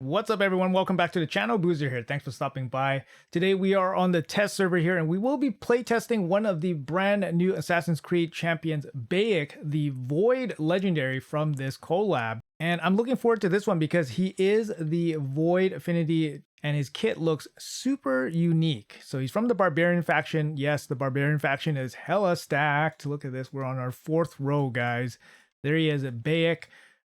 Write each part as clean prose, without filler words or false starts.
What's up, everyone? Welcome back to the channel. Boozer here. Thanks for stopping by. Today we are on the test server here, and we will be playtesting one of the brand new Assassin's Creed champions, Bayek, the Void Legendary from this collab. And I'm looking forward to this one because he is the Void affinity and his kit looks super unique. So he's from the Barbarian faction. Yes, the Barbarian faction is hella stacked. Look at this. We're on our 4th row, guys. There he is at Bayek.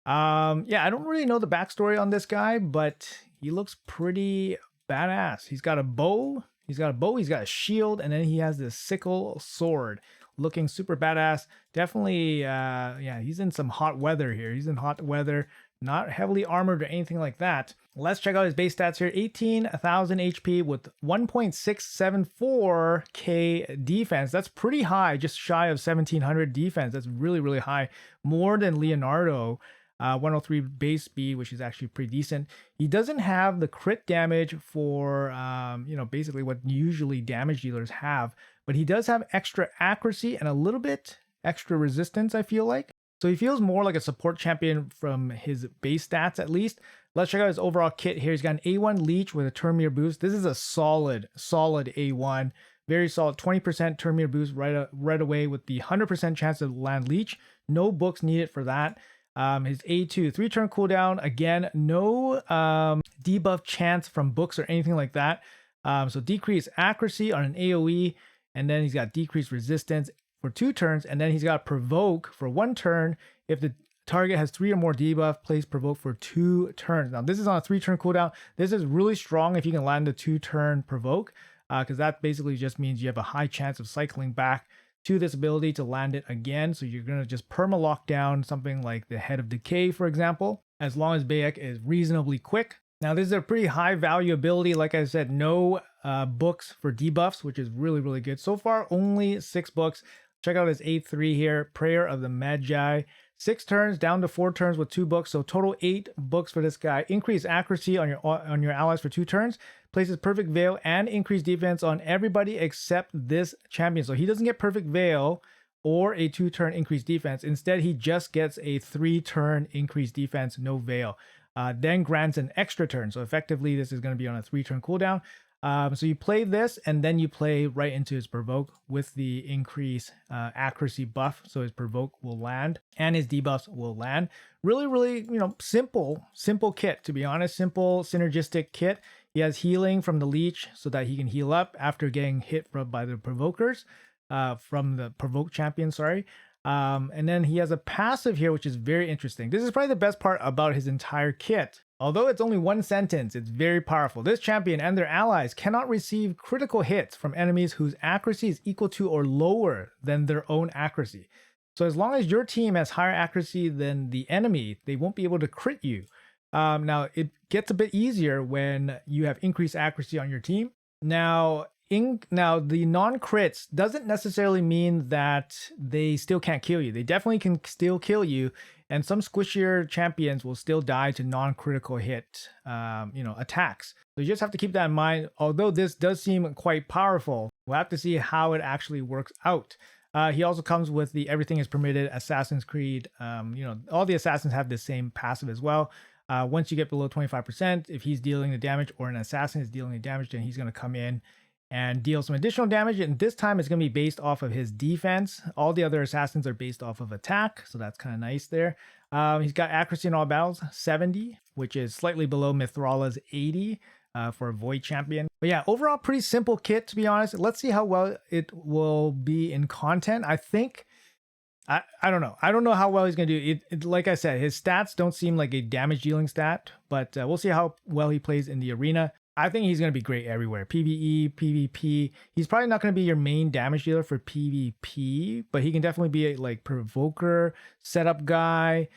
Yeah, I don't really know the backstory on this guy, but he looks pretty badass. He's got a bow, he's got a shield, and then he has this sickle sword looking super badass. Definitely, yeah, he's in some hot weather here. He's in hot weather, not heavily armored or anything like that. Let's check out his base stats here. 18,000 HP with 1.674k defense. That's pretty high, just shy of 1700 defense. That's really, really high. More than Leonardo. 103 base speed, which is actually pretty decent. He doesn't have the crit damage for, basically what usually damage dealers have, but he does have extra accuracy and a little bit extra resistance, I feel like. So he feels more like a support champion from his base stats, at least. Let's check out his overall kit here. He's got an A1 leech with a Termir boost. This is a solid A1. Very solid, 20% Termir boost right away with the 100% chance to land leech. No books needed for that. His A2, 3-turn cooldown. Again, no debuff chance from books or anything like that. So decreased accuracy on an AoE, and then he's got decreased resistance for 2 turns, and then he's got provoke for 1 turn. If the target has 3 or more debuff, place provoke for 2 turns. Now this is on a 3-turn cooldown. This is really strong if you can land the 2-turn provoke, because that basically just means you have a high chance of cycling back to this ability to land it again. So you're going to just perma lock down something like the Head of Decay, for example, as long as Bayek is reasonably quick. Now this is a pretty high value ability. Like I said, no books for debuffs, which is really, really good. So far, only 6 books. Check out his A3 here, Prayer of the Magi. 6 turns down to 4 turns with 2 books, so total 8 books for this guy. Increased accuracy on your allies for 2 turns. Places perfect veil and increased defense on everybody except this champion. So he doesn't get perfect veil or a 2-turn increased defense. Instead, he just gets a 3-turn increased defense, no veil. Then grants an extra turn. So effectively, this is going to be on a 3-turn cooldown. So you play this, and then you play right into his provoke with the increased accuracy buff. So his provoke will land and his debuffs will land. Really, really, simple kit, to be honest. Simple synergistic kit. He has healing from the leech so that he can heal up after getting hit by the provokers, from the provoke champion, sorry. And then he has a passive here, which is very interesting. This is probably the best part about his entire kit. Although it's only 1 sentence, it's very powerful. This champion and their allies cannot receive critical hits from enemies whose accuracy is equal to or lower than their own accuracy. So as long as your team has higher accuracy than the enemy, they won't be able to crit you. Now, it gets a bit easier when you have increased accuracy on your team. Now, the non-crits doesn't necessarily mean that they still can't kill you. They definitely can still kill you, and some squishier champions will still die to non-critical hit, attacks. So you just have to keep that in mind. Although this does seem quite powerful, we'll have to see how it actually works out. He also comes with the Everything is Permitted Assassin's Creed. All the assassins have the same passive as well. Once you get below 25%, if he's dealing the damage or an assassin is dealing the damage, then he's going to come in and deal some additional damage. And this time it's going to be based off of his defense. All the other assassins are based off of attack. So that's kind of nice there. He's got accuracy in all battles, 70, which is slightly below Mithrala's 80 for a Void champion. But yeah, overall pretty simple kit, to be honest. Let's see how well it will be in content. I think, I don't know. I don't know how well he's going to do it. Like I said, his stats don't seem like a damage dealing stat, but we'll see how well he plays in the arena. I think he's going to be great everywhere. PvE, PvP. He's probably not going to be your main damage dealer for PvP, but he can definitely be a provoker, setup guy.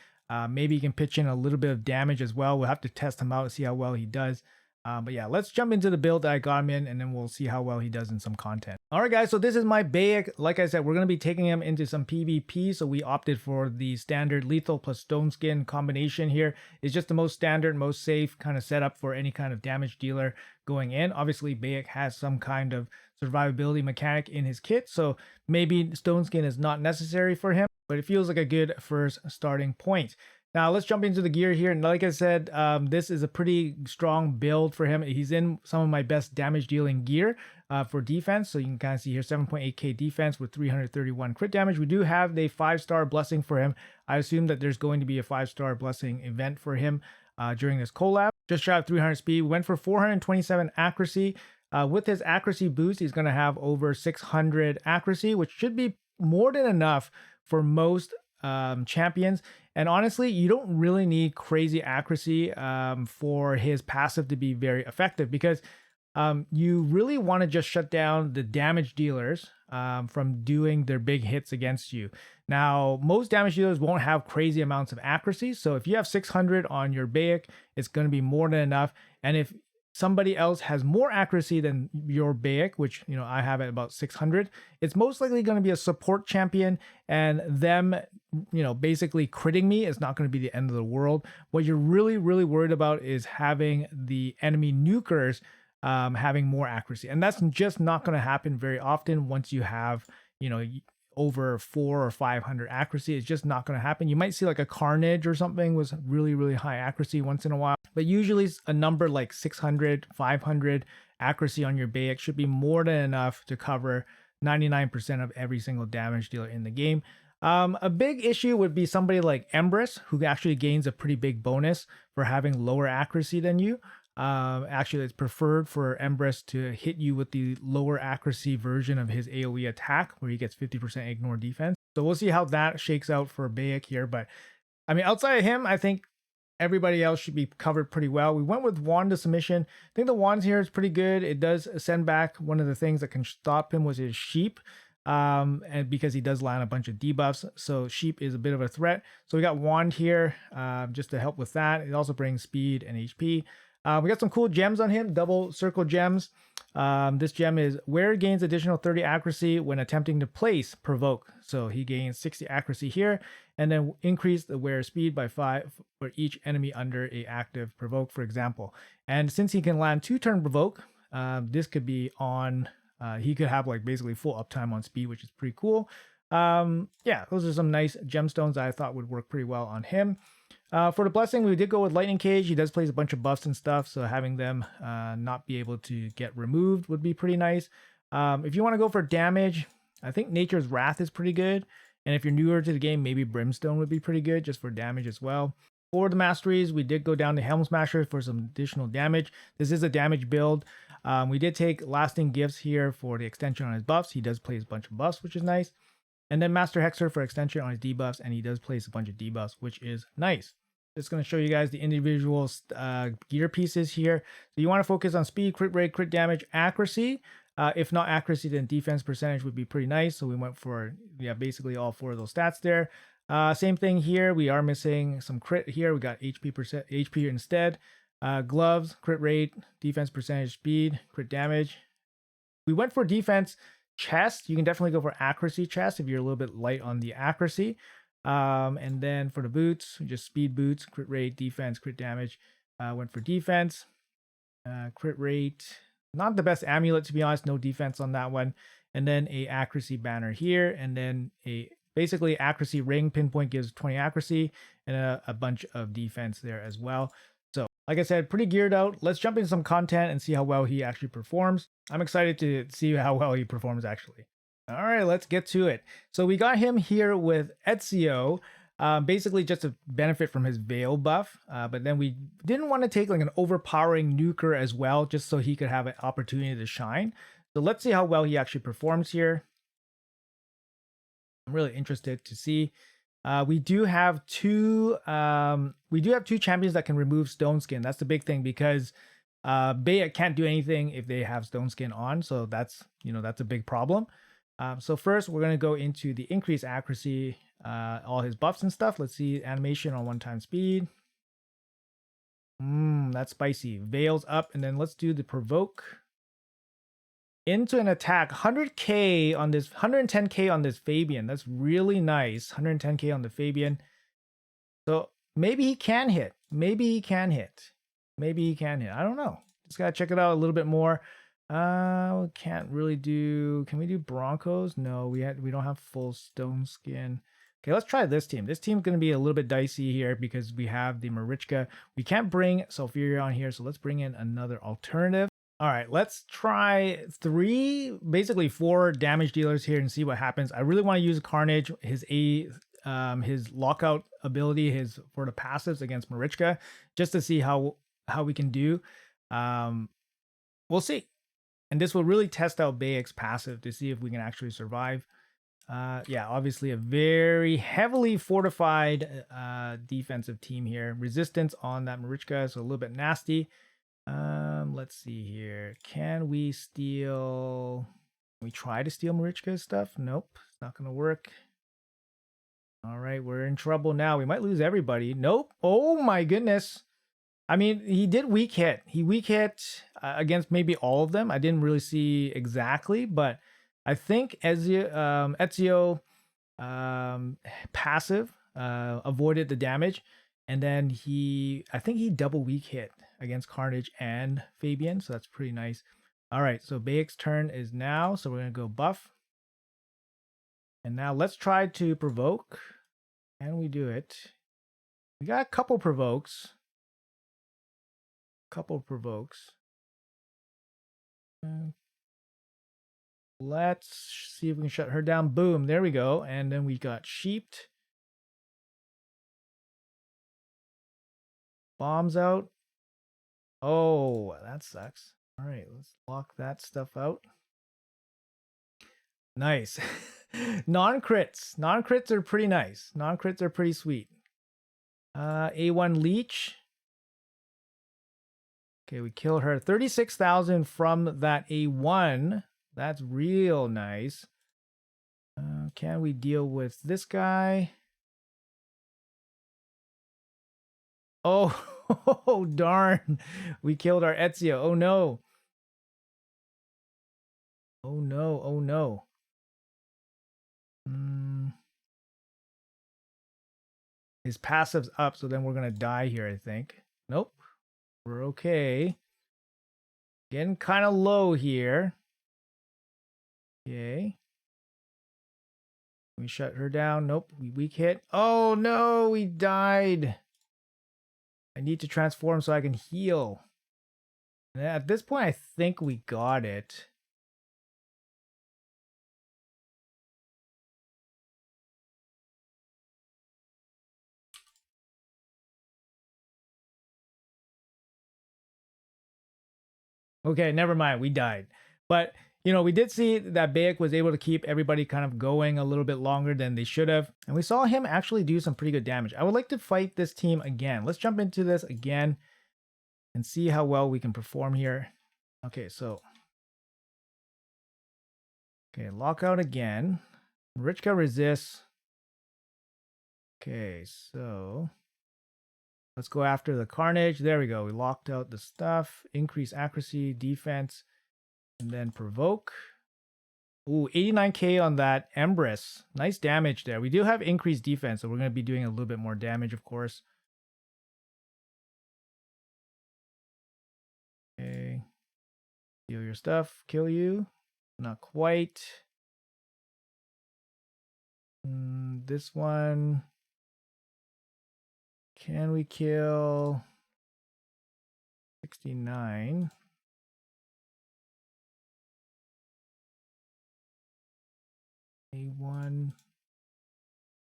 Maybe he can pitch in a little bit of damage as well. We'll have to test him out and see how well he does. But yeah, let's jump into the build that I got him in, and then we'll see how well he does in some content. All right, guys, so this is my Bayek. Like I said, we're going to be taking him into some PvP, so we opted for the standard lethal plus stone skin combination here. It's just the most standard, most safe kind of setup for any kind of damage dealer going in. Obviously, Bayek has some kind of survivability mechanic in his kit, so maybe stone skin is not necessary for him, but it feels like a good first starting point. Now let's jump into the gear here. And like I said, this is a pretty strong build for him. He's in some of my best damage dealing gear for defense. So you can kind of see here 7.8k defense with 331 crit damage. We do have the 5-star blessing for him. I assume that there's going to be a 5-star blessing event for him during this collab. Just shy of 300 speed. We went for 427 accuracy. With his accuracy boost, he's going to have over 600 accuracy, which should be more than enough for most champions. And honestly, you don't really need crazy accuracy for his passive to be very effective, because you really want to just shut down the damage dealers from doing their big hits against you. Now, most damage dealers won't have crazy amounts of accuracy. So if you have 600 on your Bayek, it's going to be more than enough. And if somebody else has more accuracy than your Bayek, which, you know, I have at about 600, it's most likely going to be a support champion, and them, you know, basically critting me is not going to be the end of the world. What you're really, really worried about is having the enemy nukers having more accuracy. And that's just not going to happen very often once you have, you know, over 400 or 500 accuracy. It's just not going to happen. You might see like a Carnage or something was really, really high accuracy once in a while, but usually a number like 600, 500 accuracy on your Bayek should be more than enough to cover 99% of every single damage dealer in the game. A big issue would be somebody like Empress, who actually gains a pretty big bonus for having lower accuracy than you. Actually, it's preferred for Empress to hit you with the lower accuracy version of his AoE attack, where he gets 50% ignore defense. So we'll see how that shakes out for Bayek here. But I mean, outside of him, I think everybody else should be covered pretty well. We went with Wand to submission. I think the Wands here is pretty good. It does send back one of the things that can stop him was his Sheep. And because he does land a bunch of debuffs, so Sheep is a bit of a threat. So we got Wand here just to help with that. It also brings speed and HP. We got some cool gems on him, double circle gems. This gem is where it gains additional 30 accuracy when attempting to place provoke. So he gains 60 accuracy here, and then increase the wear speed by 5 for each enemy under a active provoke, for example. And since he can land 2-turn provoke, this could be on, he could have like basically full uptime on speed, which is pretty cool. Yeah, those are some nice gemstones that I thought would work pretty well on him. For the blessing, we did go with Lightning Cage. He does place a bunch of buffs and stuff, so having them not be able to get removed would be pretty nice. If you want to go for damage, I think Nature's Wrath is pretty good. And if you're newer to the game, maybe Brimstone would be pretty good just for damage as well. For the masteries, we did go down to Helm Smasher for some additional damage. This is a damage build. We did take Lasting Gifts here for the extension on his buffs. He does place a bunch of buffs, which is nice. And then Master Hexer for extension on his debuffs, and he does place a bunch of debuffs, which is nice. Just going to show you guys the individual gear pieces here. So you want to focus on speed, crit rate, crit damage, accuracy. If not accuracy, then defense percentage would be pretty nice. So we went for, yeah, basically all 4 of those stats there. Same thing here. We are missing some crit here. We got HP instead. Gloves, crit rate, defense percentage, speed, crit damage. We went for defense. Chest, you can definitely go for accuracy chest if you're a little bit light on the accuracy. And then for the boots, just speed boots, crit rate, defense, crit damage. Went for defense, crit rate, not the best amulet to be honest, no defense on that one. And then a accuracy banner here, and then a basically accuracy ring. Pinpoint gives 20 accuracy and a bunch of defense there as well. So like I said, pretty geared out. Let's jump into some content and see how well he actually performs. I'm excited to see how well he performs actually. All right, let's get to it. So we got him here with Ezio, basically just to benefit from his Veil buff. But then we didn't want to take like an overpowering nuker as well, just so he could have an opportunity to shine. So let's see how well he actually performs here. I'm really interested to see. We do have two champions that can remove Stone Skin. That's the big thing, because Bayek can't do anything if they have Stone Skin on. So that's, you know, that's a big problem. So first we're going to go into the increased accuracy, all his buffs and stuff. Let's see animation on 1-time speed. That's spicy. Veils up, and then let's do the provoke into an attack. 100k on this, 110k on this Fabian. That's really nice. 110k on the Fabian. So maybe he can hit. Maybe he can hit. Maybe he can hit. I don't know. Just gotta check it out a little bit more. Can't really do. Can we do Broncos? No, we don't have full Stone Skin. Okay, let's try this team. This team's going to be a little bit dicey here because we have the Marichka. We can't bring Sulfuria on here, so let's bring in another alternative. All right, let's try basically four damage dealers here and see what happens. I really want to use Carnage, his lockout ability, for the passives against Marichka, just to see how we can do. We'll see. And this will really test out Bayek's passive to see if we can actually survive. Yeah, obviously a very heavily fortified defensive team here. Resistance on that Marichka, so a little bit nasty. Let's see here. Can we steal? Can we try to steal Marichka's stuff? Nope, it's not gonna work. All right, we're in trouble now. We might lose everybody. Nope. Oh my goodness. I mean, he did weak hit. He weak hit against maybe all of them. I didn't really see exactly, but I think Ezio passive avoided the damage, and then I think he double weak hit against Carnage and Fabian, so that's pretty nice. All right, so Bayek's turn is now, so we're gonna go buff, and now let's try to provoke. Can we do it? We got a couple provokes. Let's see if we can shut her down. Boom, there we go. And then we got sheeped. Bombs out. Oh, that sucks. All right, let's lock that stuff out. Nice. Non-crits. Non-crits are pretty nice. Non-crits are pretty sweet. A1 leech. Okay, we killed her. 36,000 from that A1. That's real nice. Can we deal with this guy? Oh, darn. We killed our Ezio. Oh, no. Oh, no. Oh, no. His passive's up, so then we're going to die here, I think. Nope. We're okay. Getting kind of low here. Okay. We shut her down. Nope. We weak hit. Oh, no. We died. I need to transform so I can heal. And at this point, I think we got it. Okay, never mind. We died. But, you know, we did see that Bayek was able to keep everybody kind of going a little bit longer than they should have. And we saw him actually do some pretty good damage. I would like to fight this team again. Let's jump into this again and see how well we can perform here. Okay, so. Okay, lockout again. Marichka resists. Okay, so. Let's go after the Carnage. There we go. We locked out the stuff. Increase accuracy, defense, and then provoke. Ooh, 89k on that Empress. Nice damage there. We do have increased defense, so we're going to be doing a little bit more damage, of course. Okay. Steal your stuff. Kill you. Not quite. This one. Can we kill 69? A1.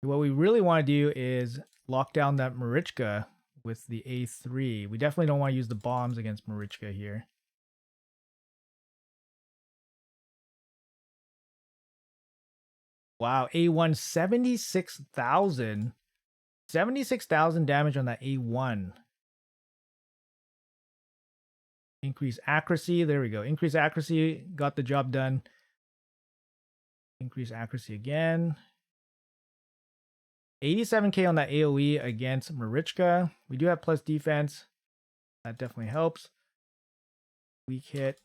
What we really want to do is lock down that Marichka with the A3. We definitely don't want to use the bombs against Marichka here. Wow, A1 76,000. 76,000 damage on that A1. Increase accuracy. There we go. Increase accuracy. Got the job done. Increase accuracy again. 87k on that AoE against Marichka. We do have plus defense. That definitely helps. Weak hit.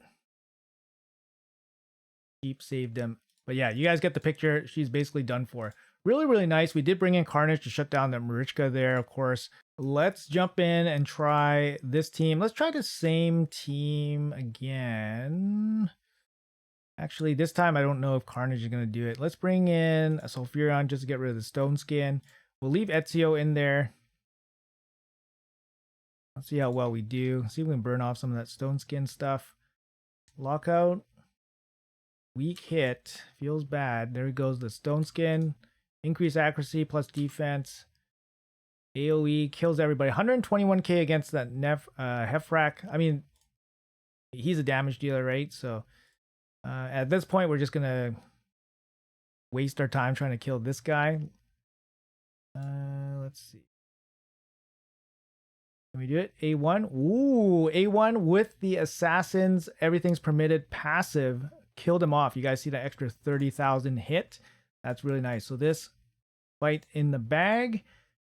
Keep saved them. But yeah, you guys get the picture. She's basically done for. Really, really nice. We did bring in Carnage to shut down that Marichka there, of course. Let's jump in and try this team. Let's try the same team again. Actually, this time I don't know if Carnage is going to do it. Let's bring in a Sulfuron just to get rid of the Stone Skin. We'll leave Ezio in there. Let's see how well we do. See if we can burn off some of that Stone Skin stuff. Lockout. Weak hit. Feels bad. There goes the Stone Skin. Increase accuracy plus defense. AoE kills everybody. 121k against that Hefrak. I mean, he's a damage dealer, right? So at this point, we're just going to waste our time trying to kill this guy. Let's see. Can we do it? A1. Ooh, A1 with the assassins. Everything's permitted. Passive. Killed him off. You guys see that extra 30,000 hit? That's really nice. So this fight in the bag.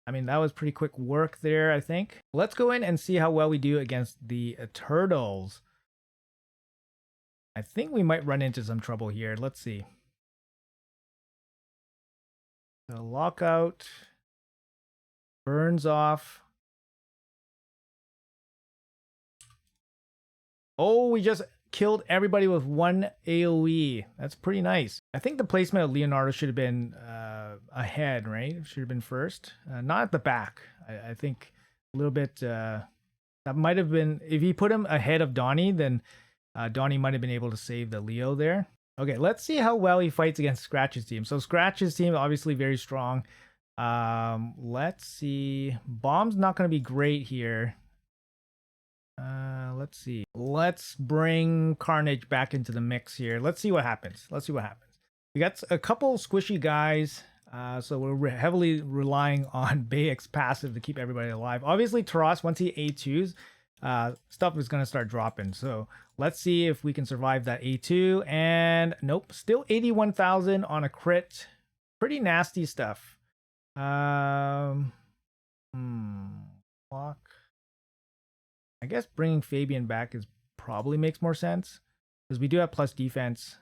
I mean, that was pretty quick work there, I think. Let's go in and see how well we do against the turtles. I think we might run into some trouble here. Let's see. The lockout burns off. Oh, we just killed everybody with one AoE. That's pretty nice. I think the placement of Leonardo should have been ahead, right? Should have been first. Not at the back. I think a little bit, that might have been, if he put him ahead of Donnie, then Donnie might have been able to save the Leo there. Okay, let's see how well he fights against Scratch's team. So Scratch's team, obviously very strong. Let's see. Bomb's not going to be great here. Let's see. Let's bring Carnage back into the mix here. Let's see what happens. Let's see what happens. We got a couple squishy guys. So we're heavily relying on Bayek's passive to keep everybody alive. Obviously, Taras, once he A2s, stuff is going to start dropping. So let's see if we can survive that A2. And nope, still 81,000 on a crit. Pretty nasty stuff. Block. I guess bringing Fabian back is probably makes more sense because we do have plus defense.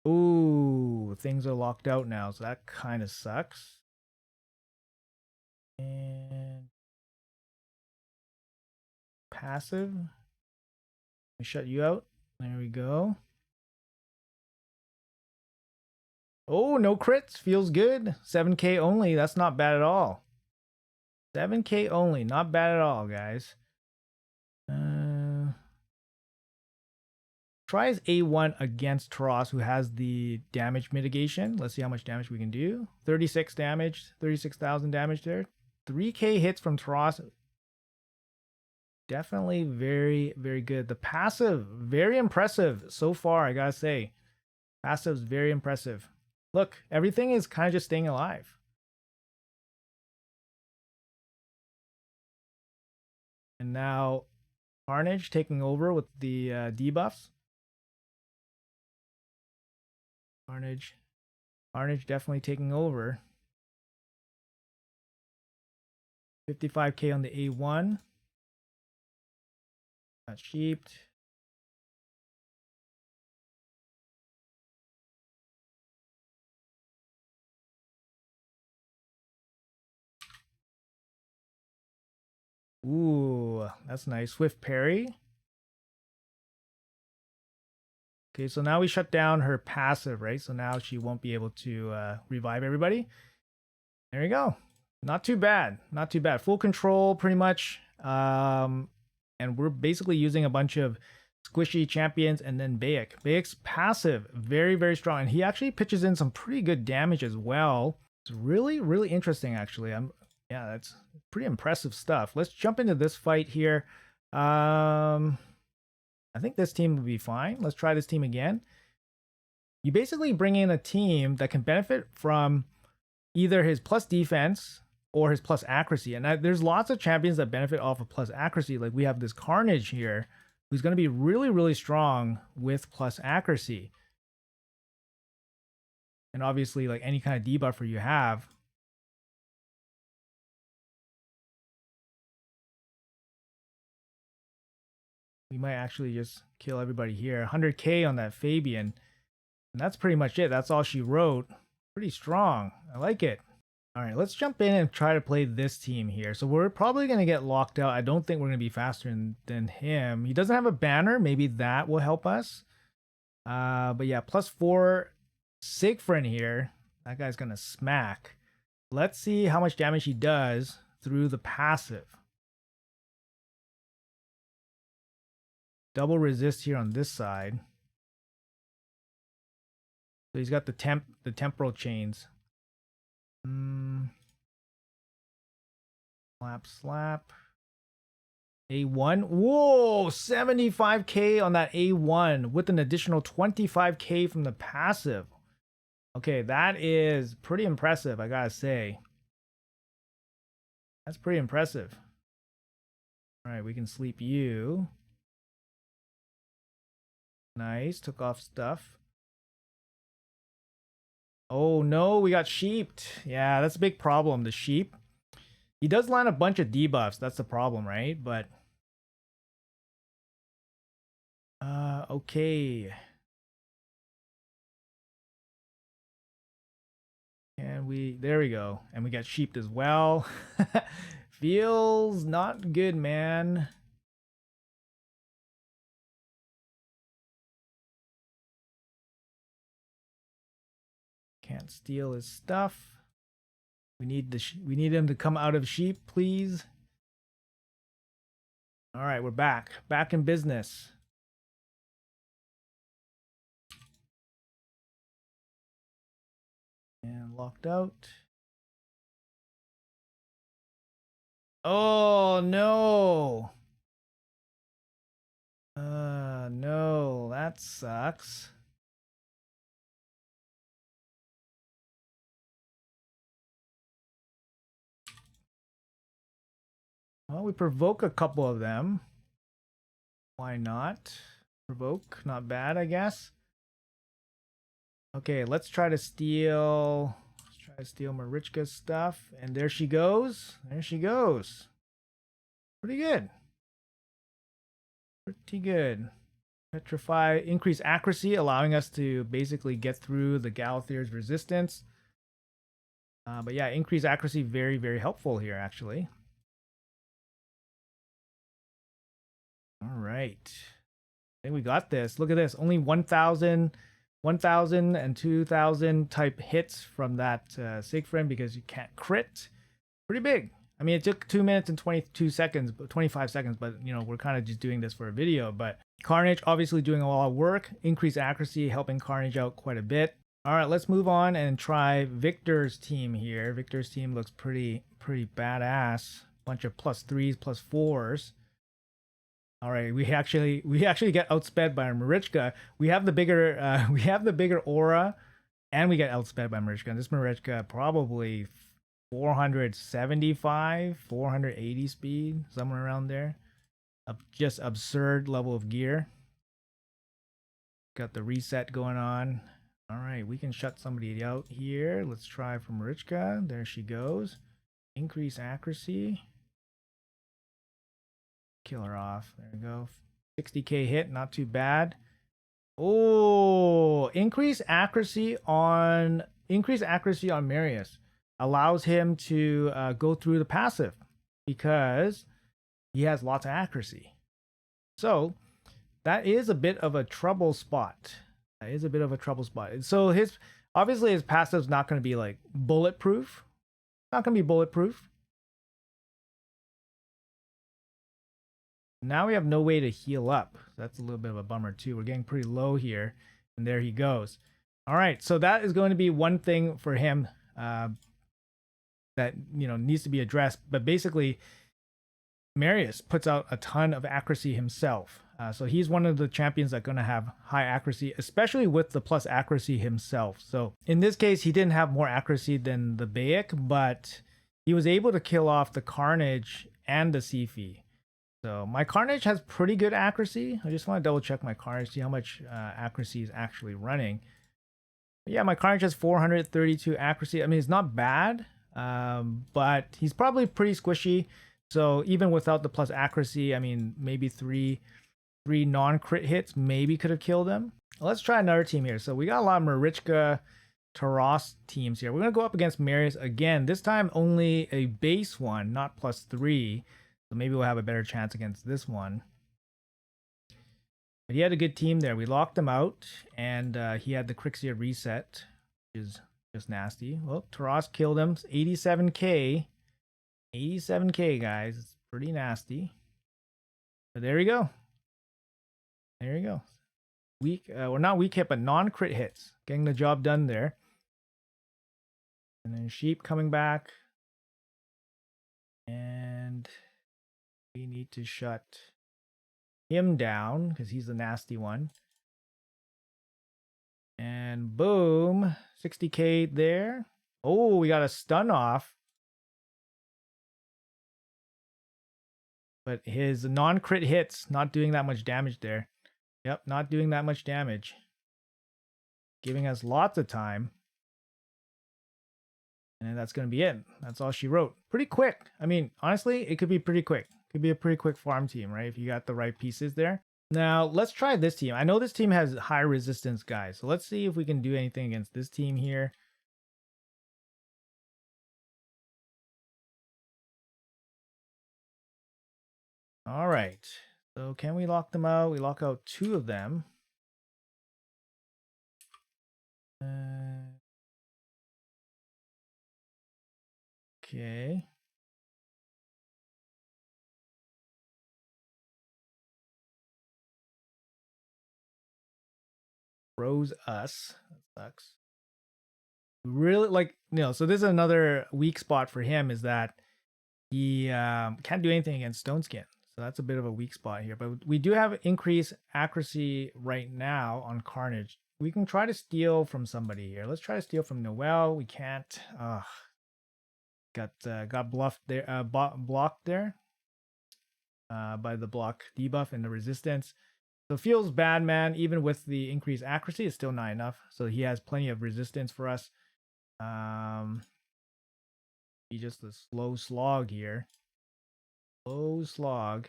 Ooh, things are locked out now, so that kind of sucks. And passive. Let me shut you out. There we go. Oh, no crits. Feels good. 7k only. That's not bad at all. 7k only. Not bad at all, guys. Tries A1 against Taras, who has the damage mitigation. Let's see how much damage we can do. 36 damage. 36,000 damage there. 3k hits from Taras. Definitely very, very good. The passive, very impressive so far, I gotta say. Passive's very impressive. Look, everything is kind of just staying alive. And now Carnage taking over with the debuffs. Carnage definitely taking over. 55k on the A1. Not sheeped. Ooh, that's nice. Swift parry. Okay, so now we shut down her passive, right? So now she won't be able to revive everybody. There you go. Not too bad. Not too bad. Full control, pretty much. And we're basically using a bunch of squishy champions and then Bayek. Bayek's passive, very, very strong. And he actually pitches in some pretty good damage as well. It's really, really interesting, actually. Yeah, that's pretty impressive stuff. Let's jump into this fight here. I think this team will be fine. Let's try this team again. You basically bring in a team that can benefit from either his plus defense or his plus accuracy. And there's lots of champions that benefit off of plus accuracy. Like we have this Carnage here, who's going to be really, really strong with plus accuracy. And obviously, like any kind of debuffer you have. We might actually just kill everybody here. 100k on that Fabian. And that's pretty much it. That's all she wrote. Pretty strong. I like it. All right, let's jump in and try to play this team here. So we're probably going to get locked out. I don't think we're going to be faster than him. He doesn't have a banner. Maybe that will help us. But yeah, +4 Siegfried here. That guy's going to smack. Let's see how much damage he does through the passive. Double resist here on this side. So he's got the temporal chains. Slap. A1. Whoa, 75k on that A1 with an additional 25k from the passive. Okay, that is pretty impressive, I gotta say. That's pretty impressive. All right, we can sleep you. Nice, took off stuff. Oh no, we got sheeped. Yeah, that's a big problem, the sheep. He does land a bunch of debuffs, that's the problem, right? But okay. And there we go. And we got sheeped as well. Feels not good, man. Can't steal his stuff. We need him to come out of sheep, please. All right, we're back in business. And locked out. Oh no. No, that sucks. Well, we provoke a couple of them. Why not? Provoke, not bad, I guess. Okay, let's try to steal. Let's try to steal Marichka's stuff, and there she goes. There she goes. Pretty good. Pretty good. Petrify, increase accuracy, allowing us to basically get through the Galathir's resistance. But yeah, increase accuracy, very, very helpful here, actually. All right. I think we got this. Look at this. Only 1,000 and 2,000 type hits from that Siegfried because you can't crit. Pretty big. I mean, it took 2 minutes and 22 seconds, 25 seconds, but you know, we're kind of just doing this for a video. But Carnage obviously doing a lot of work. Increased accuracy, helping Carnage out quite a bit. All right, let's move on and try Victor's team here. Victor's team looks pretty badass. Bunch of +3s, +4s. All right, we actually get outsped by Marichka. We have the bigger aura, and we get outsped by Marichka. And this Marichka probably 475, 480 speed, somewhere around there. Just absurd level of gear. Got the reset going on. All right, we can shut somebody out here. Let's try for Marichka. There she goes. Increase accuracy. Kill her off. There we go. 60k hit, not too bad. Oh, increase accuracy on Marius allows him to go through the passive because he has lots of accuracy. So that is a bit of a trouble spot. So obviously his passive's not going to be like bulletproof. Not going to be bulletproof. Now we have no way to heal up. That's a little bit of a bummer too. We're getting pretty low here. And there he goes. All right, so that is going to be one thing for him that needs to be addressed. But basically, Marius puts out a ton of accuracy himself. So he's one of the champions that's going to have high accuracy, especially with the plus accuracy himself. So in this case, he didn't have more accuracy than the Bayek, but he was able to kill off the Carnage and the Sifi. So my Carnage has pretty good accuracy. I just want to double check my Carnage, see how much accuracy is actually running. But yeah, my Carnage has 432 accuracy. I mean, it's not bad, but he's probably pretty squishy. So even without the plus accuracy, I mean, maybe three non-crit hits maybe could have killed him. Let's try another team here. So we got a lot of Marichka. Taras teams here. We're going to go up against Marius again. This time only a base one, not +3. So maybe we'll have a better chance against this one. But he had a good team there. We locked him out, and he had the Crixia reset, which is just nasty. Well, Taras killed him. 87k. 87k, guys. It's pretty nasty. But there you go. There you go. Weak, well, not weak hit, but non-crit hits. Getting the job done there. And then Sheep coming back. And we need to shut him down because he's the nasty one. And boom, 60k there. Oh, we got a stun off. But his non-crit hits, not doing that much damage there. Yep, not doing that much damage. Giving us lots of time. And that's going to be it. That's all she wrote. Pretty quick. I mean, honestly, it could be pretty quick. Could be a pretty quick farm team, right? If you got the right pieces there. Now, let's try this team. I know this team has high resistance guys. So let's see if we can do anything against this team here. All right. So can we lock them out? We lock out 2 of them. Okay. Froze us. That sucks. Really, like, so this is another weak spot for him, is that he can't do anything against Stone Skin. So that's a bit of a weak spot here. But we do have increased accuracy right now on Carnage. We can try to steal from somebody here. Let's try to steal from Noel. We can't. Got bluffed there, blocked there by the block debuff and the resistance. So it feels bad, man. Even with the increased accuracy, it's still not enough. So he has plenty of resistance for us. He's just a slow slog here. Slow slog.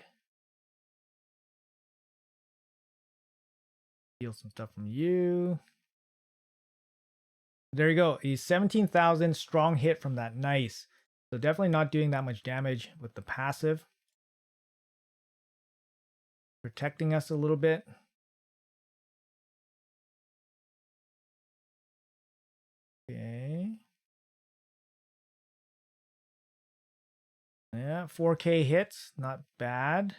Steal some stuff from you. There you go. He's 17,000 strong hit from that. Nice. So definitely not doing that much damage with the passive. Protecting us a little bit. Okay. Yeah, 4k hits. Not bad.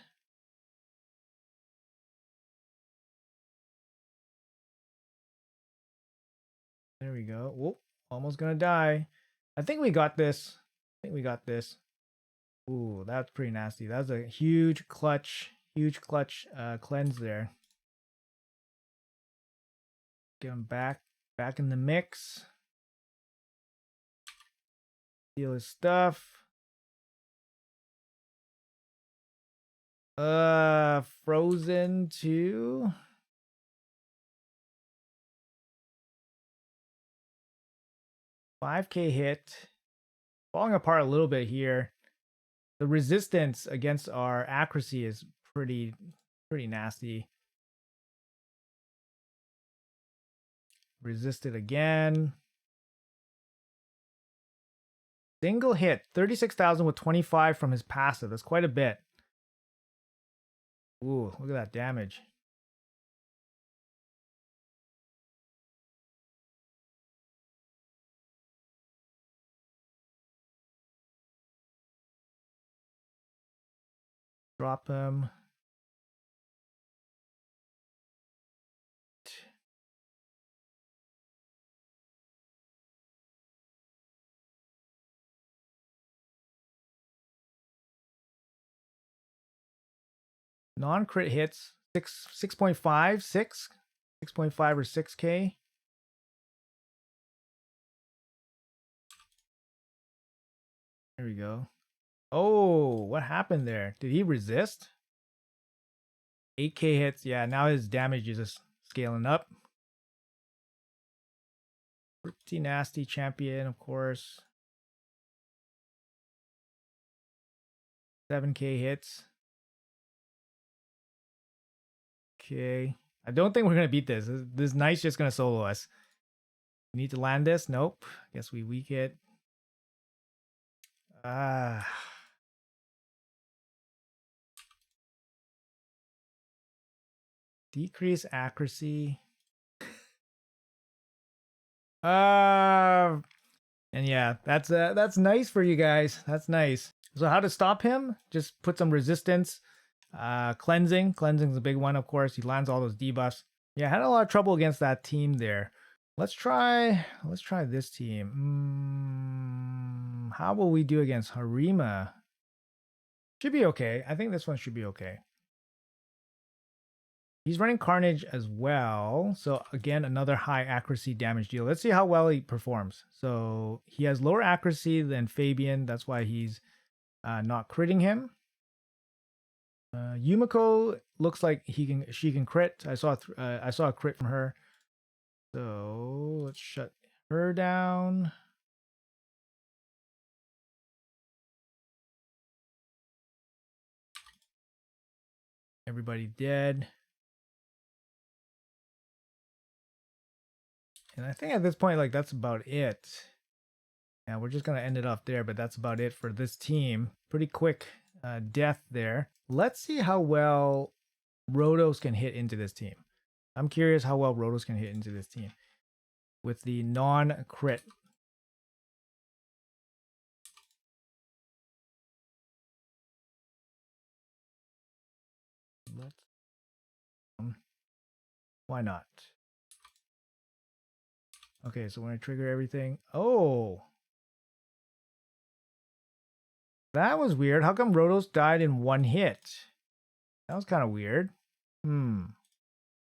There we go. Whoop. Almost gonna die. I think we got this. I think we got this. Ooh, that's pretty nasty. That's a huge clutch cleanse there. Get him back in the mix. Steal his stuff. Frozen to 5k hit. Falling apart a little bit here. The resistance against our accuracy is pretty nasty. Resisted again. Single hit. 36,000 with 25 from his passive. That's quite a bit. Ooh, look at that damage. Drop him. Non-crit hits 6.5, 6.5 or 6k. There we go. Oh, what happened there? Did he resist? 8k hits. Yeah, now his damage is just scaling up. Pretty nasty champion, of course. 7k hits. Okay. I don't think we're going to beat this. This knight's just going to solo us. Need to land this? Nope. Guess we weak it. Decrease accuracy. And yeah, that's nice for you guys. That's nice. So how to stop him? Just put some resistance. Cleansing. Cleansing's a big one, of course. He lands all those debuffs. Yeah, I had a lot of trouble against that team there. Let's try this team. How will we do against Harima? Should be okay. I think this one should be okay. He's running Carnage as well. So again, another high accuracy damage deal. Let's see how well he performs. So he has lower accuracy than Fabian. That's why he's not critting him. Yumiko looks like she can crit. I saw a crit from her. So let's shut her down. Everybody dead. And I think at this point, like, that's about it. And we're just going to end it off there, but that's about it for this team. Pretty quick death there. Let's see how well Rotos can hit into this team. I'm curious how well Rotos can hit into this team with the non-crit. Why not? Okay, so when I trigger everything, oh, that was weird. How come Rotos died in one hit? That was kind of weird.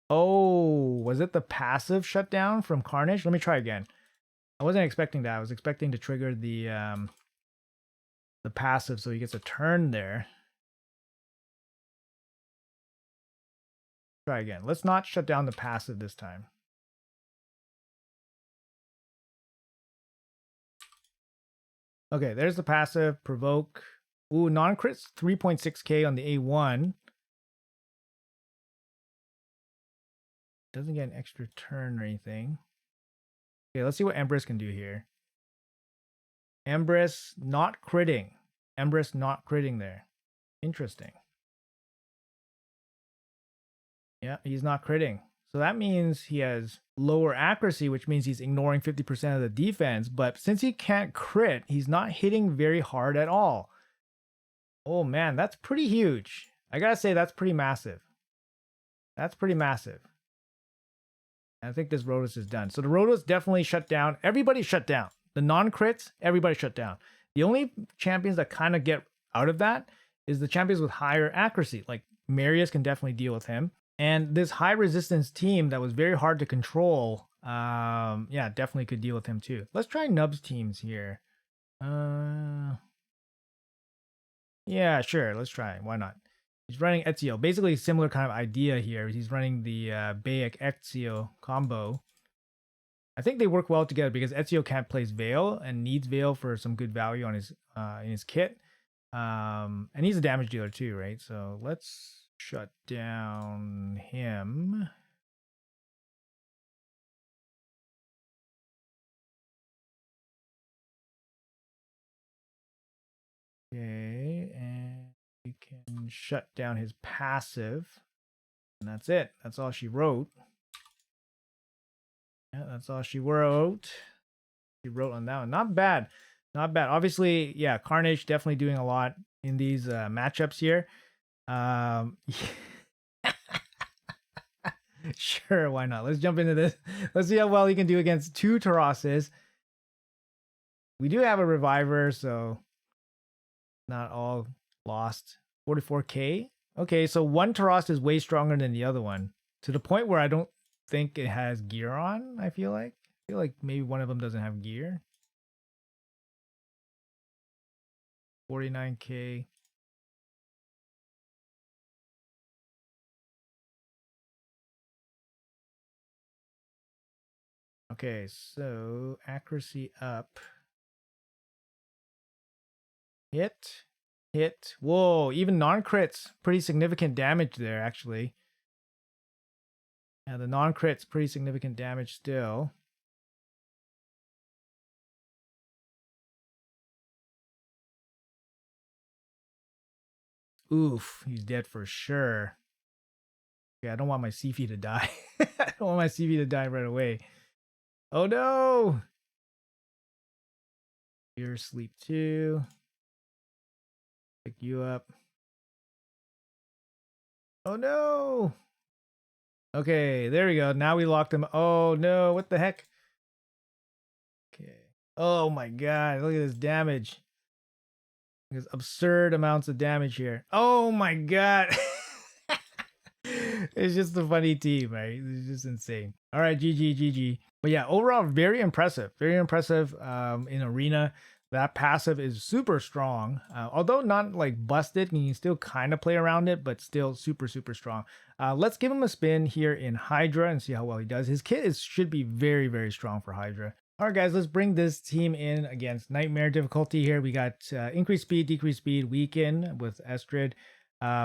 Oh, was it the passive shutdown from Carnage? Let me try again. I wasn't expecting that. I was expecting to trigger the passive so he gets a turn there. Try again. Let's not shut down the passive this time. Okay, there's the passive. Provoke. Ooh, non-crits 3.6k on the A1. Doesn't get an extra turn or anything. Okay, let's see what Empress can do here. Empress not critting. Empress not critting there. Interesting. Yeah, he's not critting. So that means he has lower accuracy, which means he's ignoring 50% of the defense. But since he can't crit, he's not hitting very hard at all. Oh man, that's pretty huge. I gotta say, that's pretty massive. That's pretty massive. I think this Rotos is done. So the Rotos definitely shut down. Everybody shut down. The non-crits, everybody shut down. The only champions that kind of get out of that is the champions with higher accuracy. Like Marius can definitely deal with him. And this high resistance team that was very hard to control, yeah, definitely could deal with him too. Let's try Nub's teams here. Yeah, sure. Let's try. Why not? He's running Ezio. Basically, similar kind of idea here. He's running the Bayek Ezio combo. I think they work well together because Ezio can't place Veil and needs Veil for some good value on his in his kit. And he's a damage dealer too, right? So let's shut down him. Okay, and we can shut down his passive. And that's it. That's all she wrote. Yeah, that's all she wrote. She wrote on that one. Not bad. Not bad. Obviously, yeah, Carnage definitely doing a lot in these matchups here. Sure, why not? Let's jump into this. Let's see how well he can do against two Taroses. We do have a Reviver, so not all lost. 44k. Okay, so one Taros is way stronger than the other one. To the point where I don't think it has gear on, I feel like. Maybe one of them doesn't have gear. 49k. Okay, so accuracy up. Hit. Hit. Whoa, even non-crits. Pretty significant damage there, actually. Yeah, the non-crits, pretty significant damage still. Oof, he's dead for sure. Yeah, I don't want my CV to die. I don't want my CV to die right away. Oh no! You're asleep too. Pick you up. Oh no! Okay, there we go. Now we locked him. Oh no, what the heck? Okay. Oh my god, look at this damage. There's absurd amounts of damage here. Oh my god. It's just a funny team, right? It's just insane. All right, GG. But yeah, overall, very impressive. Very impressive in arena. That passive is super strong, although not like busted. You can still kind of play around it, but still super strong. Let's give him a spin here in Hydra and see how well he does. His kit should be very strong for Hydra. All right, guys, let's bring this team in against Nightmare difficulty here. We got increased speed, decreased speed, weaken with Estrid.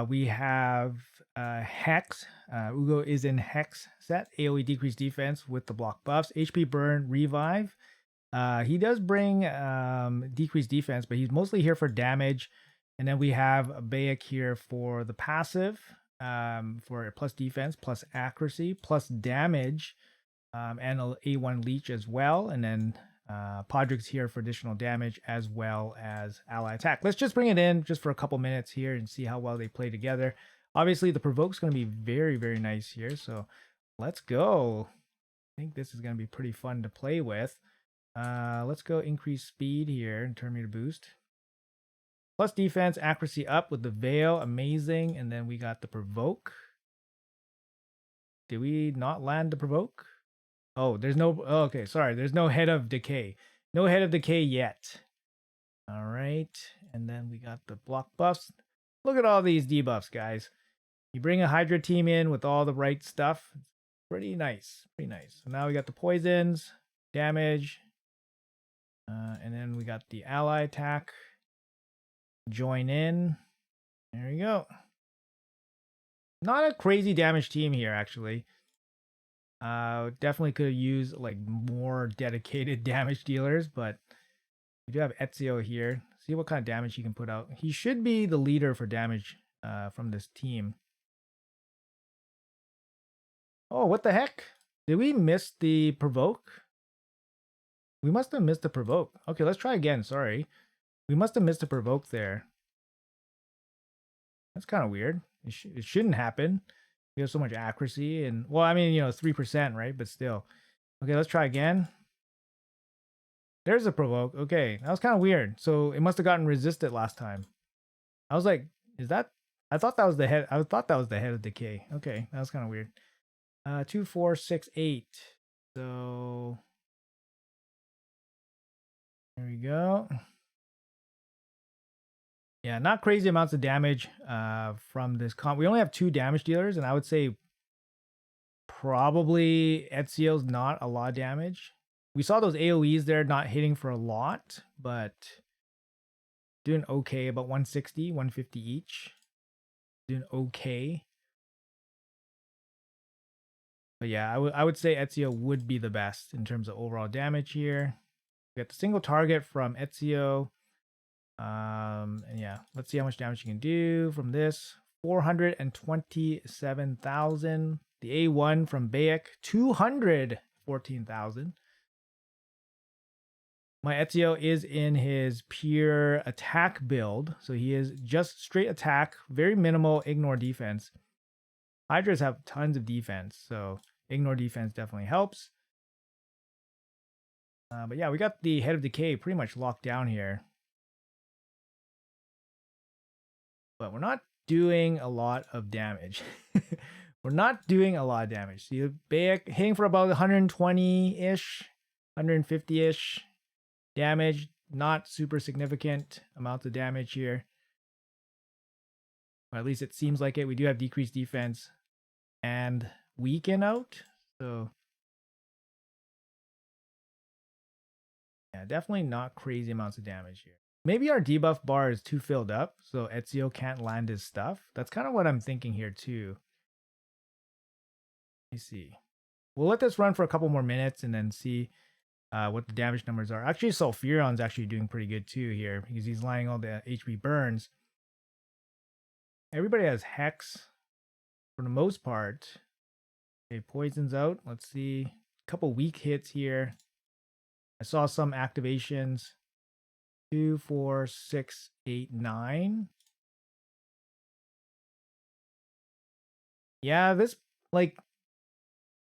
We have Hex. Ugo is in Hex set. AoE decreased defense with the block buffs. HP burn, revive. He does bring decreased defense, but he's mostly here for damage. And then we have Bayek here for the passive, for plus defense, plus accuracy, plus damage. And a A1 leech as well. And then Podrick's here for additional damage as well as ally attack. Let's just bring it in just for a couple minutes here and see how well they play together. Obviously, the provoke's going to be very nice here. So let's go. I think this is going to be pretty fun to play with. Let's go increase speed here and turn me to boost. Plus defense, accuracy up with the veil. Amazing. And then we got the provoke. Did we not land the provoke? Oh, there's no... Oh, okay, sorry. There's no head of decay. No head of decay yet. All right. And then we got the block buffs. Look at all these debuffs, guys. You bring a Hydra team in with all the right stuff. It's pretty nice. Pretty nice. So now we got the poisons, damage. And then we got the ally attack. Join in. There we go. Not a crazy damage team here, actually. Definitely could have used like more dedicated damage dealers, but we do have Ezio here. See what kind of damage he can put out. He should be the leader for damage from this team. Oh, what the heck? Did we miss the provoke? We must have missed the provoke. Okay, let's try again. Sorry. We must have missed the provoke there. That's kind of weird. It shouldn't happen. We have so much accuracy and, well, I mean, you know, 3%, right? But still. Okay, let's try again. There's a provoke. Okay, that was kind of weird. So it must have gotten resisted last time. I was like, is that? I thought that was the head. I thought that was the head of decay. Okay, that was kind of weird. 2, 4, 6, 8. So there we go. Yeah, not crazy amounts of damage from this comp. We only have 2 damage dealers, and I would say probably Ezio's not a lot of damage. We saw those AoEs there not hitting for a lot, but doing okay, about 160, 150 each. Doing okay. But yeah, I would say Ezio would be the best in terms of overall damage here. We got the single target from Ezio. And yeah, let's see how much damage you can do from this. 427,000. The A1 from Bayek, 214,000. My Ezio is in his pure attack build. So he is just straight attack, very minimal ignore defense. Hydras have tons of defense, so ignore defense definitely helps. But yeah, we got the head of decay pretty much locked down here. But we're not doing a lot of damage. We're not doing a lot of damage. See, Bayek hitting for about 120-ish, 150-ish damage. Not super significant amounts of damage here. Or at least it seems like it. We do have decreased defense and weaken out. So yeah, definitely not crazy amounts of damage here. Maybe our debuff bar is too filled up, so Ezio can't land his stuff. That's kind of what I'm thinking here too. Let me see. We'll let this run for a couple more minutes and then see what the damage numbers are. Actually, Sulfuron's actually doing pretty good too here because he's landing all the HP burns. Everybody has Hex for the most part. Okay, Poison's out. Let's see. A couple weak hits here. I saw some activations. 2, 4, 6, 8, 9. Yeah, this, like,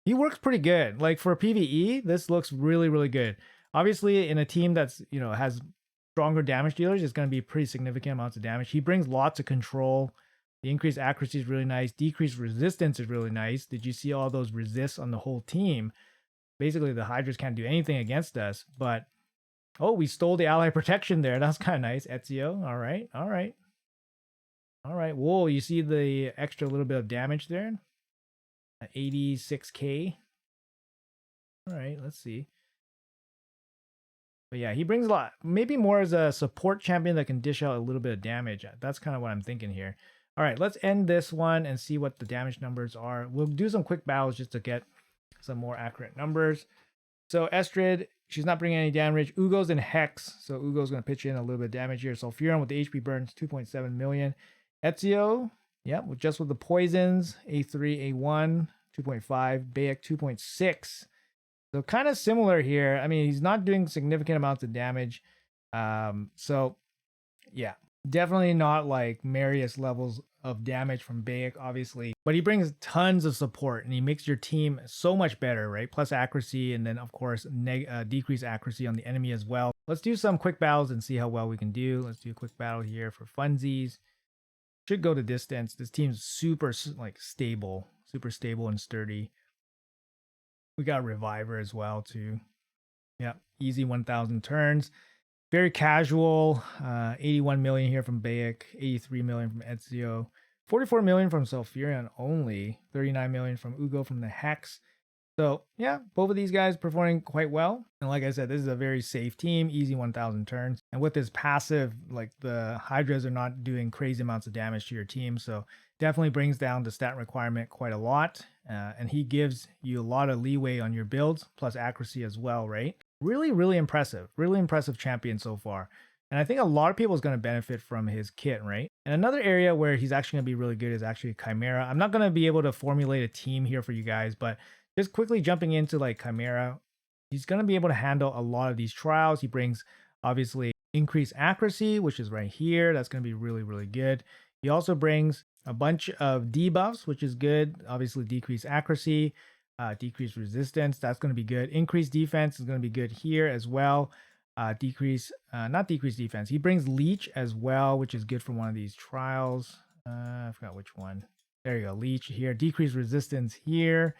he works pretty good. Like, for PvE, this looks really, really good. Obviously, in a team that's, has stronger damage dealers, it's going to be pretty significant amounts of damage. He brings lots of control. The increased accuracy is really nice. Decreased resistance is really nice. Did you see all those resists on the whole team? Basically, the Hydras can't do anything against us. But, oh, we stole the ally protection there. That's kind of nice. Ezio. All right. All right. All right. Whoa, you see the extra little bit of damage there? 86k. All right, let's see. But yeah, he brings a lot. Maybe more as a support champion that can dish out a little bit of damage. That's kind of what I'm thinking here. All right, let's end this one and see what the damage numbers are. We'll do some quick battles just to get some more accurate numbers. So Estrid, she's not bringing any damage. Ugo's in Hex, so Ugo's going to pitch in a little bit of damage here. Sulfuron with the HP burns, 2.7 million. Ezio, yeah, just with the poisons, A3, A1, 2.5. Bayek, 2.6. So kind of similar here. I mean, he's not doing significant amounts of damage. So yeah, definitely not like Marius levels of damage from Bayek, obviously. But he brings tons of support and he makes your team so much better, right? Plus accuracy, and then of course decrease accuracy on the enemy as well. Let's do some quick battles and see how well we can do. Let's do a quick battle here for funsies. Should go to distance. This team's super stable, super stable and sturdy. We got Reviver as well too. Yeah, easy 1,000 turns. Very casual. 81 million here from Bayek, 83 million from Ezio, 44 million from Sulfuron only, 39 million from Ugo from the Hex. So yeah, both of these guys performing quite well. And like I said, this is a very safe team, easy 1,000 turns. And with this passive, like the Hydras are not doing crazy amounts of damage to your team. So definitely brings down the stat requirement quite a lot. And he gives you a lot of leeway on your builds, plus accuracy as well, right? Really, really impressive champion so far. And I think a lot of people is going to benefit from his kit, right? And another area where he's actually going to be really good is actually Chimera. I'm not going to be able to formulate a team here for you guys, but just quickly jumping into like Chimera, he's going to be able to handle a lot of these trials. He brings obviously increased accuracy, which is right here. That's going to be really, really good. He also brings a bunch of debuffs, which is good. Obviously decreased accuracy, decreased resistance. That's going to be good. Increased defense is going to be good here as well. Not decreased defense. He brings leech as well, which is good for one of these trials. I forgot which one. There you go. Leech here. Decreased resistance here.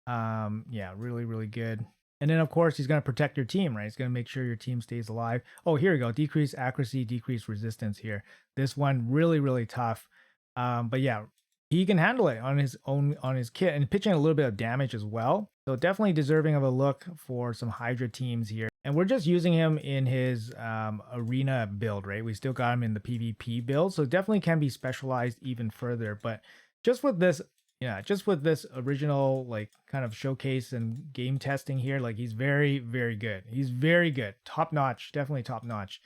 Yeah, really, really good. And then of course he's going to protect your team, right? He's going to make sure your team stays alive. Oh, here we go. Decreased accuracy, decreased resistance here. This one really, really tough. But yeah, he can handle it on his kit and pitching a little bit of damage as well. So definitely deserving of a look for some Hydra teams here. And we're just using him in his arena build, right? We still got him in the PvP build, so definitely can be specialized even further. But just with this, just with this original like kind of showcase and game testing here, like he's very, very good. He's very good, top notch, definitely top notch.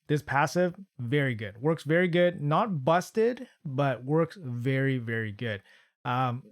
This passive, very good, works very good. Not busted, but works very, very good.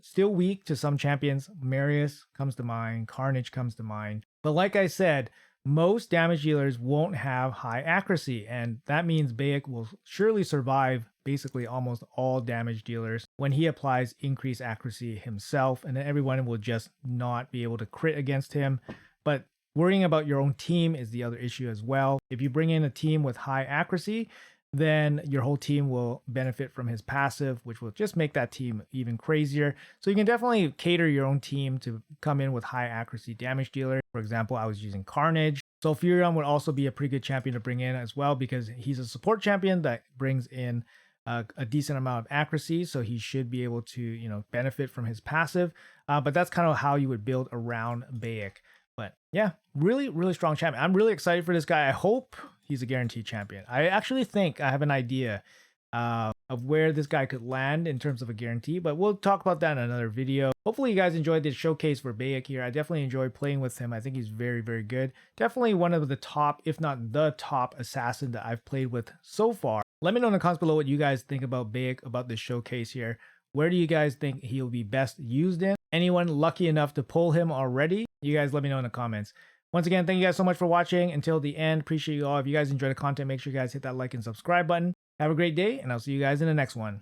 Still weak to some champions. Marius comes to mind, Carnage comes to mind. But like I said, most damage dealers won't have high accuracy, and that means Bayek will surely survive basically almost all damage dealers when he applies increased accuracy himself, and then everyone will just not be able to crit against him. But worrying about your own team is the other issue as well. If you bring in a team with high accuracy, then your whole team will benefit from his passive, which will just make that team even crazier. So you can definitely cater your own team to come in with high accuracy damage dealer. For example, I was using Carnage. Sulfuron would also be a pretty good champion to bring in as well, because he's a support champion that brings in a decent amount of accuracy. So he should be able to, benefit from his passive. But that's kind of how you would build around Bayek. But yeah, really, really strong champion. I'm really excited for this guy. I hope he's a guaranteed champion. I actually think I have an idea of where this guy could land in terms of a guarantee, but we'll talk about that in another video. Hopefully you guys enjoyed this showcase for Bayek here. I definitely enjoyed playing with him. I think he's very, very good. Definitely one of the top, if not the top assassin that I've played with so far. Let me know in the comments below what you guys think about Bayek, about this showcase here. Where do you guys think he'll be best used in? Anyone lucky enough to pull him already? You guys let me know in the comments. Once again, thank you guys so much for watching until the end. Appreciate you all. If you guys enjoy the content, make sure you guys hit that like and subscribe button. Have a great day, and I'll see you guys in the next one.